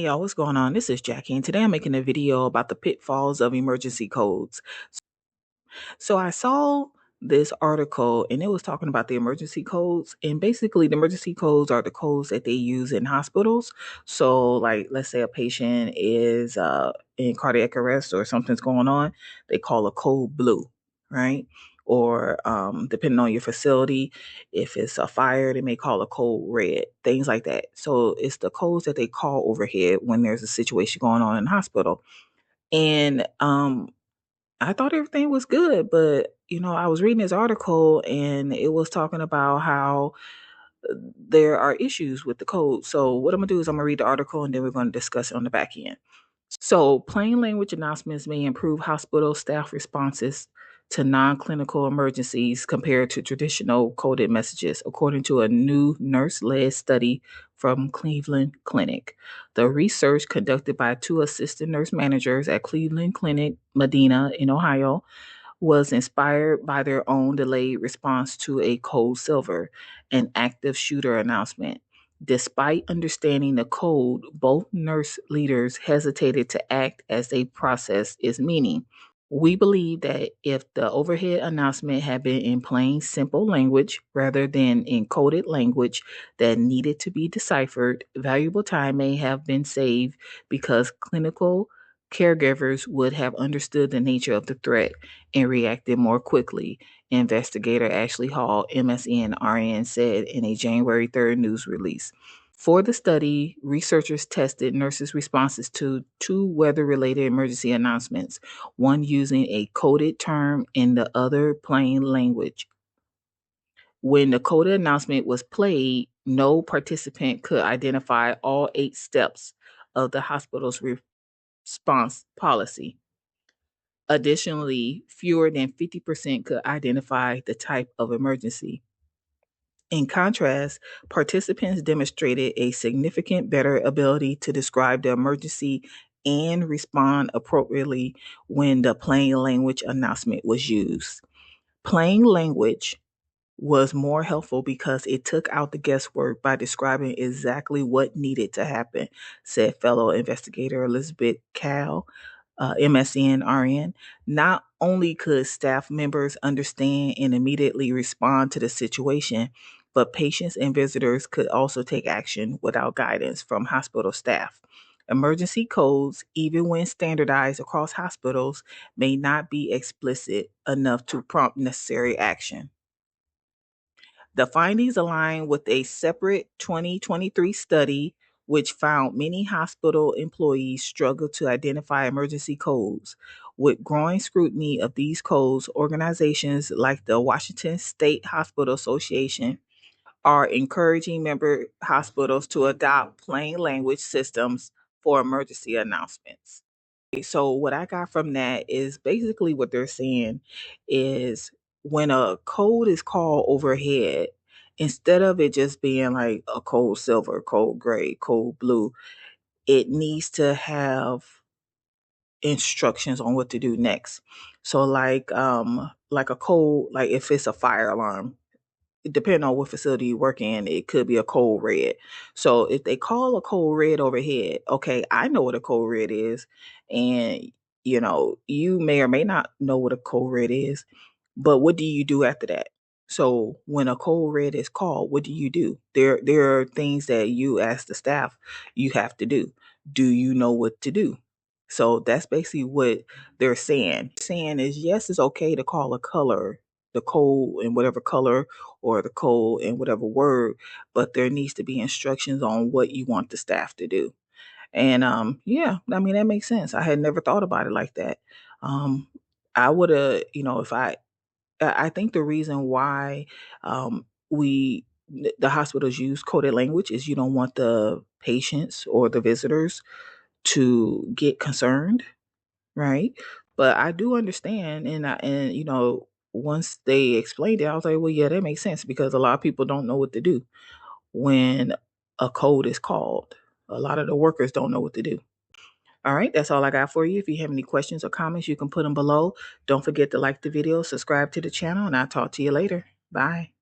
Hey y'all, what's going on? This is Jackie, and today I'm making a video about the pitfalls of emergency codes. So I saw this article and it was talking about the emergency codes. And basically, the emergency codes are the codes that they use in hospitals. So, like, let's say a patient is in cardiac arrest or something's going on, they call a code blue, right? Or depending on your facility, if it's a fire, they may call a code red, things like that. So, it's the codes that they call overhead when there's a situation going on in the hospital. And I thought everything was good, but I was reading this article and it was talking about how there are issues with the code. So what I'm gonna do is I'm gonna read the article and then we're gonna discuss it on the back end. So, plain language announcements may improve hospital staff responses to non clinical emergencies compared to traditional coded messages, according to a new nurse led study from Cleveland Clinic. The research, conducted by two assistant nurse managers at Cleveland Clinic, Medina, in Ohio, was inspired by their own delayed response to a Code Silver, an active shooter announcement. Despite understanding the code, both nurse leaders hesitated to act as they processed its meaning. We believe that if the overhead announcement had been in plain, simple language rather than encoded language that needed to be deciphered, valuable time may have been saved because clinical caregivers would have understood the nature of the threat and reacted more quickly, investigator Ashley Hall, MSN RN, said in a January 3rd news release. For the study, researchers tested nurses' responses to two weather related emergency announcements, one using a coded term and the other plain language. When the coded announcement was played, no participant could identify all 8 steps of the hospital's response policy. Additionally, fewer than 50% could identify the type of emergency. In contrast, participants demonstrated a significant better ability to describe the emergency and respond appropriately when the plain language announcement was used. Plain language was more helpful because it took out the guesswork by describing exactly what needed to happen, said fellow investigator Elizabeth Cal, MSN RN. Not only could staff members understand and immediately respond to the situation, but patients and visitors could also take action without guidance from hospital staff. Emergency codes, even when standardized across hospitals, may not be explicit enough to prompt necessary action. The findings align with a separate 2023 study which found many hospital employees struggle to identify emergency codes. With growing scrutiny of these codes, organizations like the Washington State Hospital Association are encouraging member hospitals to adopt plain language systems for emergency announcements. So what I got from that is basically what they're saying is when a code is called overhead, instead of it just being like a code silver, code gray, code blue, it needs to have instructions on what to do next. So like a code, like if it's a fire alarm, depending on what facility you work in, it could be a code red. So if they call a code red overhead, okay, I know what a code red is. And, you may or may not know what a code red is, but what do you do after that? So when a code red is called, what do you do? There are things that you as the staff you have to do. Do you know what to do? So that's basically what they're saying. Saying is yes, it's okay to call a color the code in whatever color or the code in whatever word, but there needs to be instructions on what you want the staff to do. And yeah, I mean that makes sense. I had never thought about it like that. Um, I would have, if I think the reason why we the hospitals use coded language is you don't want the patients or the visitors to get concerned, right? But I do understand, and once they explained it, I was like, well, yeah, that makes sense because a lot of people don't know what to do when a code is called. A lot of the workers don't know what to do. All right, that's all I got for you. If you have any questions or comments, you can put them below. Don't forget to like the video, subscribe to the channel, and I'll talk to you later. Bye.